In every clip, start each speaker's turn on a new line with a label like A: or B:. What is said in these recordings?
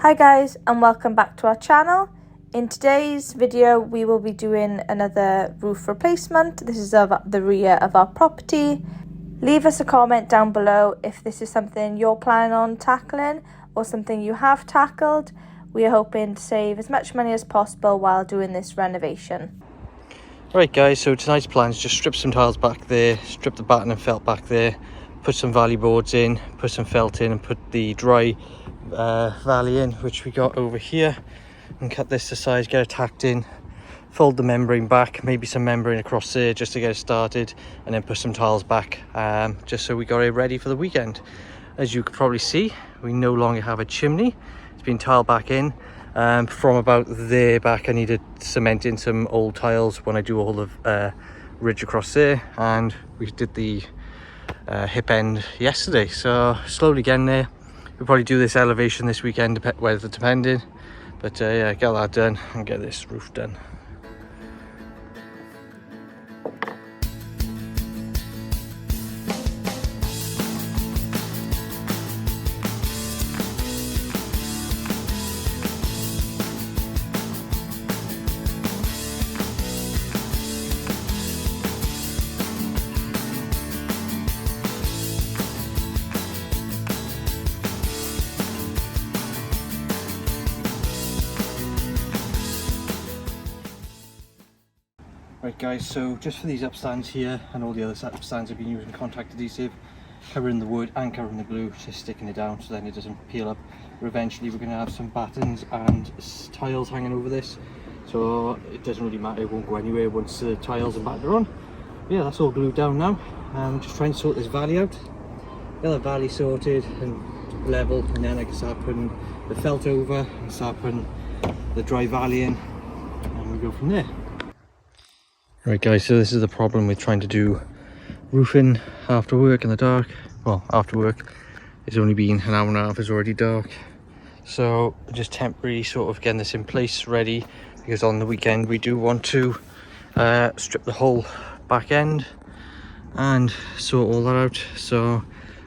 A: Hi guys, and welcome back to our channel. In today's video we will be doing another roof replacement. This is of the rear of our property. Leave us a comment down below if this is something you're planning on tackling or something you have tackled. We are hoping to save as much money as possible while doing this renovation.
B: Right guys, so tonight's plan is just strip some tiles back there, strip the batten and felt back there, put some valley boards in, put some felt in and put the dry valley in, which we got over here, and cut this to size, get it tacked in, fold the membrane back, maybe some membrane across there just to get it started, and then put some tiles back just so we got it ready for the weekend. As you can probably see, we no longer have a chimney. It's been tiled back in. From about there back I needed cement in some old tiles when I do all the ridge across there, and we did the hip end yesterday, so slowly getting there. We'll probably do this elevation this weekend, weather depending, but yeah, get that done and get this roof done. Right guys, so just for these upstands here and all the other upstands I've been using contact adhesive, covering the wood and covering the glue, just sticking it down so then it doesn't peel up. But eventually we're going to have some battens and tiles hanging over this, so it doesn't really matter, it won't go anywhere once the tiles and batten are on. But yeah, that's all glued down now. I'm just trying to sort this valley out, get the valley sorted and level, and then I can start putting the felt over and start putting the dry valley in, and we go from there. Right guys, so this is the problem with trying to do roofing after work in the dark. Well, after work, it's only been an hour and a half, it's already dark. So just temporarily sort of getting this in place ready, because on the weekend we do want to strip the whole back end and sort all that out. So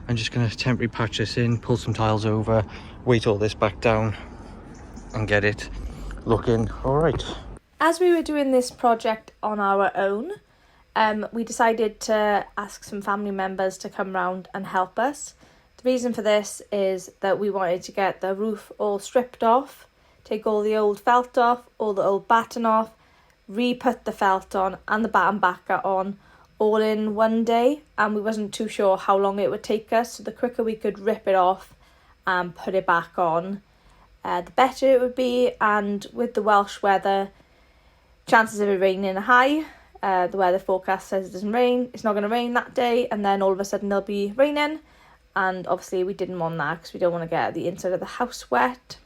B: I'm just going to temporarily patch this in, pull some tiles over, weight all this back down and get it looking all right.
A: As we were doing this project on our own, we decided to ask some family members to come round and help us. The reason for this is that we wanted to get the roof all stripped off, take all the old felt off, all the old batten off, re-put the felt on and the batten backer on all in one day, and we wasn't too sure how long it would take us, so the quicker we could rip it off and put it back on, the better it would be. And with the Welsh weather, chances of it raining are high. The weather forecast says it doesn't rain, it's not going to rain that day, and then all of a sudden there'll be raining, and obviously we didn't want that because we don't want to get the inside of the house wet.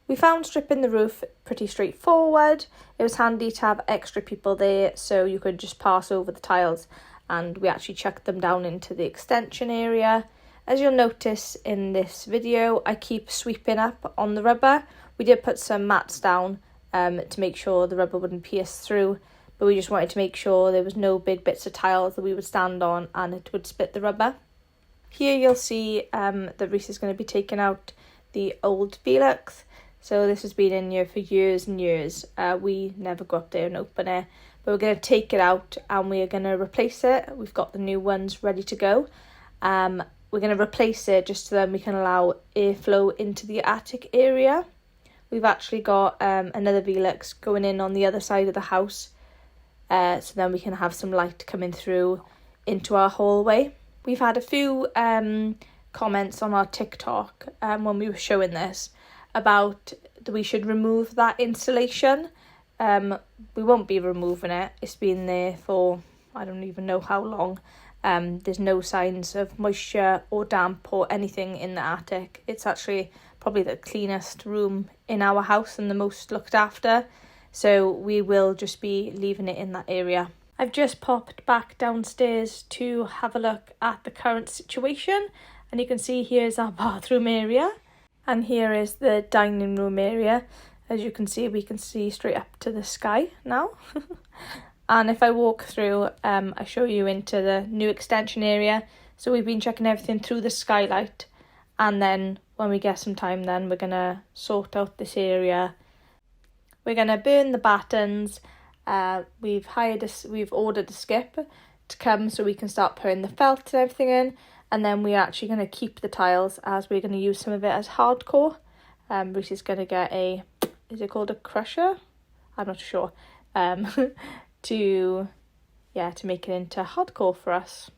A: We found stripping the roof pretty straightforward. It was handy to have extra people there so you could just pass over the tiles, and we actually chucked them down into the extension area. As you'll notice in this video, I keep sweeping up on the rubber. We did put some mats down to make sure the rubber wouldn't pierce through, but we just wanted to make sure there was no big bits of tiles that we would stand on and it would split the rubber. Here you'll see that Rhys is going to be taking out the old Velux. So this has been in here for years and years. We never go up there and open it, but we're going to take it out and we're going to replace it. We've got the new ones ready to go. We're going to replace it just so then we can allow airflow into the attic area. We've actually got another Velux going in on the other side of the house, so then we can have some light coming through into our hallway. We've had a few comments on our TikTok when we were showing this about that we should remove that insulation. We won't be removing it. It's been there for I don't even know how long. There's no signs of moisture or damp or anything in the attic. It's actually probably the cleanest room in our house and the most looked after, so we will just be leaving it in that area. I've just popped back downstairs to have a look at the current situation, and you can see here's our bathroom area and here is the dining room area. As you can see, we can see straight up to the sky now. And if I walk through, I show you into the new extension area. So we've been checking everything through the skylight, and then when we get some time then we're going to sort out this area. We're going to burn the battens. We've ordered a skip to come so we can start putting the felt and everything in, and then we're actually going to keep the tiles as we're going to use some of it as hardcore. Rhys is going to get is it called a crusher? I'm not sure. To make it into hardcore for us.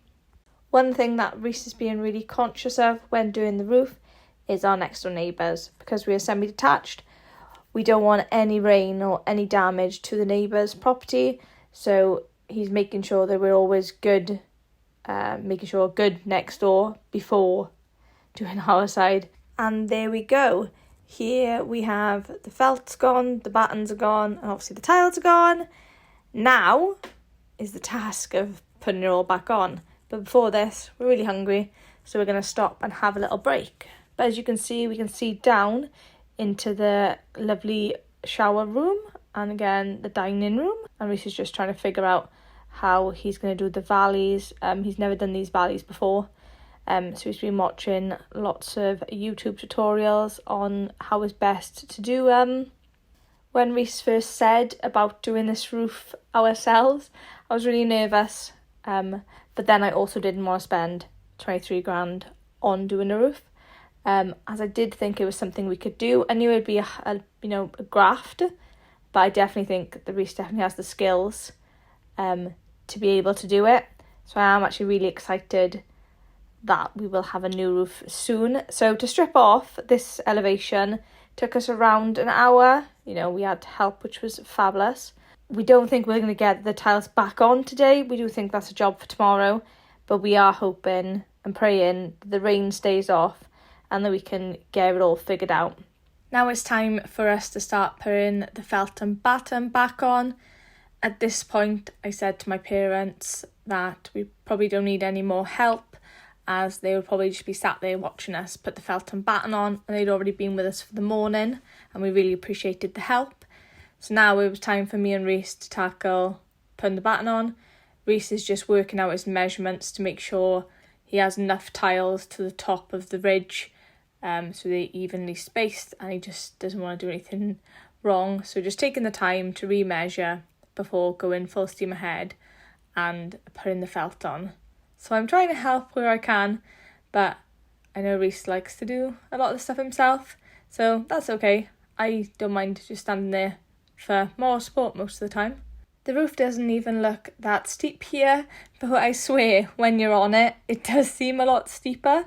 A: One thing that Rhys is being really conscious of when doing the roof is our next door neighbours. Because we are semi-detached, we don't want any rain or any damage to the neighbour's property, so he's making sure that we're always good, good next door before doing our side. And there we go. Here we have the felt's gone, the battens are gone, and obviously the tiles are gone. Now is the task of putting it all back on. But before this, we're really hungry, so we're going to stop and have a little break. But as you can see, we can see down into the lovely shower room and again the dining room. And Rhys is just trying to figure out how he's going to do the valleys. He's never done these valleys before. So he's been watching lots of YouTube tutorials on how is best to do. When Rhys first said about doing this roof ourselves, I was really nervous. But then I also didn't want to spend 23 grand on doing a roof. As I did think it was something we could do. I knew it'd be a graft, but I definitely think that Rhys definitely has the skills to be able to do it. So I am actually really excited that we will have a new roof soon. So to strip off this elevation took us around an hour. We had help, which was fabulous. We don't think we're going to get the tiles back on today. We do think that's a job for tomorrow, but we are hoping and praying that the rain stays off and that we can get it all figured out. Now it's time for us to start putting the felt and batten back on. At this point, I said to my parents that we probably don't need any more help, as they would probably just be sat there watching us put the felt and batten on, and they'd already been with us for the morning, and we really appreciated the help. So now it was time for me and Rhys to tackle putting the batten on. Rhys is just working out his measurements to make sure he has enough tiles to the top of the ridge, so they're evenly spaced, and he just doesn't want to do anything wrong. So just taking the time to re-measure before going full steam ahead and putting the felt on. So I'm trying to help where I can, but I know Rhys likes to do a lot of the stuff himself, so that's okay. I don't mind just standing there for more support most of the time. The roof doesn't even look that steep here, but I swear when you're on it, it does seem a lot steeper.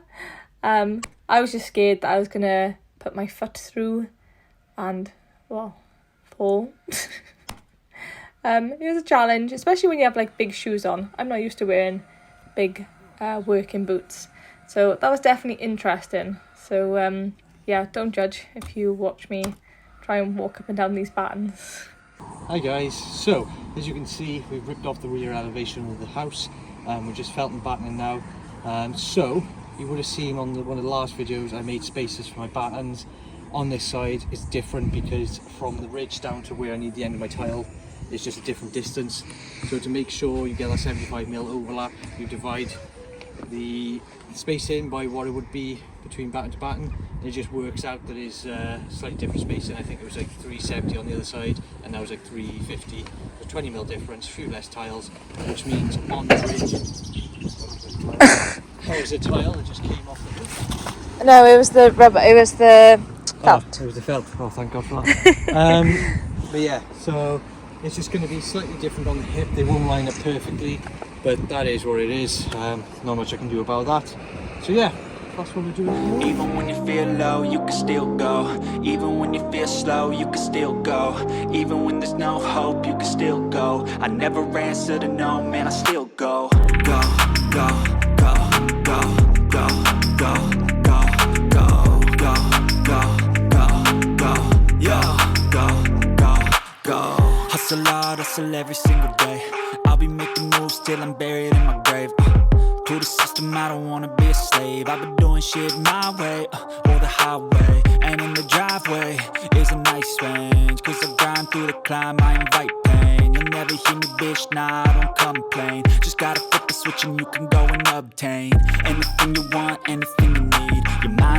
A: I was just scared that I was going to put my foot through and, fall. It was a challenge, especially when you have big shoes on. I'm not used to wearing big working boots, so that was definitely interesting. So don't judge if you watch me try and walk up and down these battens.
B: Hi guys, so as you can see we've ripped off the rear elevation of the house. We're just felt and battening now. So you would have seen on one of the last videos I made spaces for my battens. On this side it's different because from the ridge down to where I need the end of my tile it's just a different distance. So to make sure you get a 75mm overlap, you divide the space in by what it would be between batten to batten, and it just works out that it's slightly different spacing. I think it was 370 on the other side and that was 350. A 20mm difference, a few less tiles, which means on the ridge there's a tile that just came off the roof.
A: No, it was the rubber, it was the felt.
B: It was the felt. Oh, thank God for that. But yeah, so it's just going to be slightly different on the hip. They won't line up perfectly, but that is what it is. Not much I can do about that. So yeah, that's what we're doing.
C: Even when you feel low, you can still go. Even when you feel slow, you can still go. Even when there's no hope, you can still go. I never answer to no, man, I still go. Go, go, go, go, go, go, go, go, go, go, go, yeah, go. Hustle hard, hustle every single day. I'll be making moves till I'm buried in my grave. To the system, I don't wanna be a slave. I've been doing shit my way, or the highway. And in the driveway is a nice range, cause I grind through the climb, I invite pain. You'll never hear me, bitch, nah, I don't complain. Just gotta flip the switch and you can go and obtain anything you want, anything you need. Your mind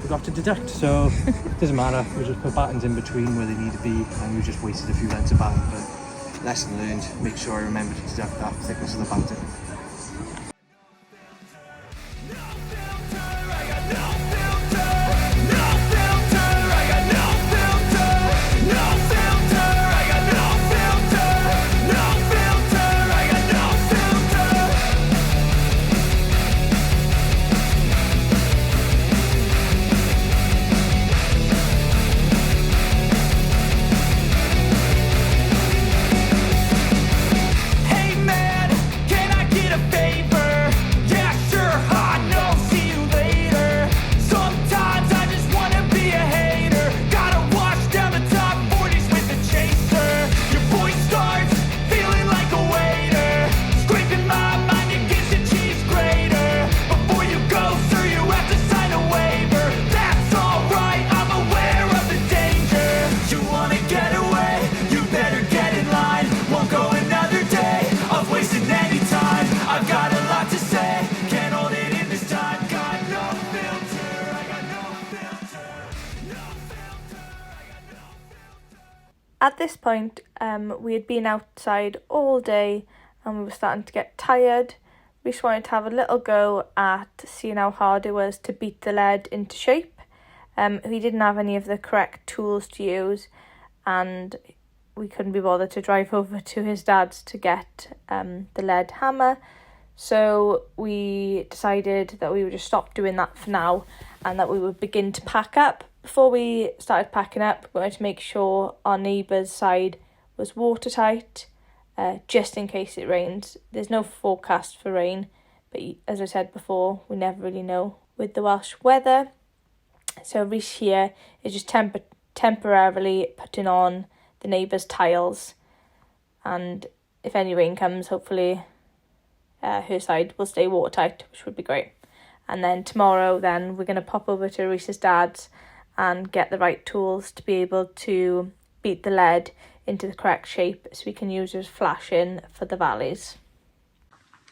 B: forgot to deduct, so it doesn't matter. We just put battens in between where they need to be, and we just wasted a few lengths of batten. But lesson learned, make sure I remember to deduct that thickness of the batten.
A: At this point, we had been outside all day and we were starting to get tired. We just wanted to have a little go at seeing how hard it was to beat the lead into shape. We didn't have any of the correct tools to use, and we couldn't be bothered to drive over to his dad's to get the lead hammer. So we decided that we would just stop doing that for now and that we would begin to pack up. Before we started packing up, we wanted to make sure our neighbour's side was watertight, just in case it rains. There's no forecast for rain, but as I said before, we never really know with the Welsh weather. So Rhys here is just temporarily putting on the neighbour's tiles, and if any rain comes, hopefully her side will stay watertight, which would be great. And then tomorrow, then we're going to pop over to Rhys's dad's and get the right tools to be able to beat the lead into the correct shape so we can use it as flashing for the valleys.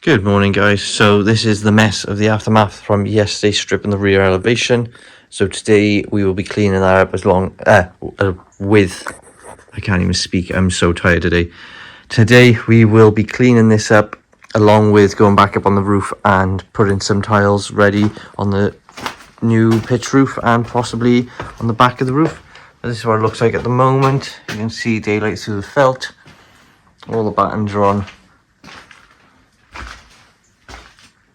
B: Good morning, guys. So this is the mess of the aftermath from yesterday stripping the rear elevation. So today we will be cleaning that up I can't even speak, I'm so tired today. Today we will be cleaning this up along with going back up on the roof and putting some tiles ready on the new pitch roof and possibly on the back of the roof. This is what it looks like at the moment. You can see daylight through the felt. All the battens are on.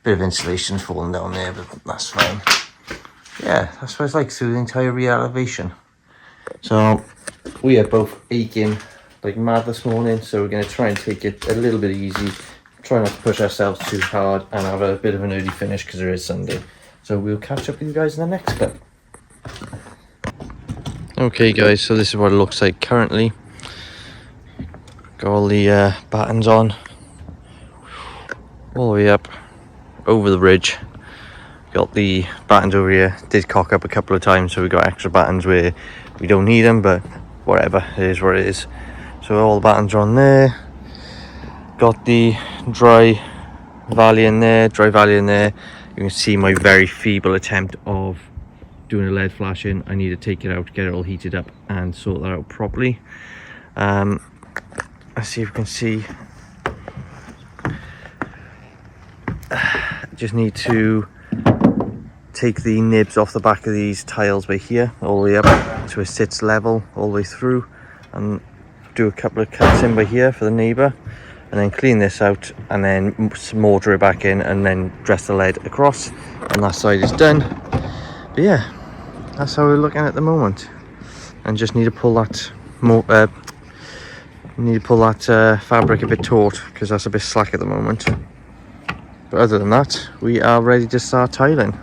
B: Bit of insulation falling down there, but that's fine. Yeah, that's what it's like through the entire rear elevation. So we are both aching like mad this morning, so we're going to try and take it a little bit easy. Try not to push ourselves too hard and have a bit of an early finish because it is Sunday. So we'll catch up with you guys in the next clip. Okay guys, so this is what it looks like currently. Got all the battens on. All the way up over the ridge. Got the battens over here. Did cock up a couple of times, so we got extra battens where we don't need them, but whatever, it is what it is. So all the battens are on there. Got the dry valley in there. You can see my very feeble attempt of doing a lead flashing. I need to take it out, get it all heated up and sort that out properly. Let's see if we can see. Just need to take the nibs off the back of these tiles by here, all the way up so it sits level all the way through, and do a couple of cuts in by here for the neighbour, and then clean this out and then mortar it back in and then dress the lead across, and that side is done. But yeah, that's how we're looking at the moment, and just need to pull that fabric a bit taut because that's a bit slack at the moment. But other than that, we are ready to start tiling.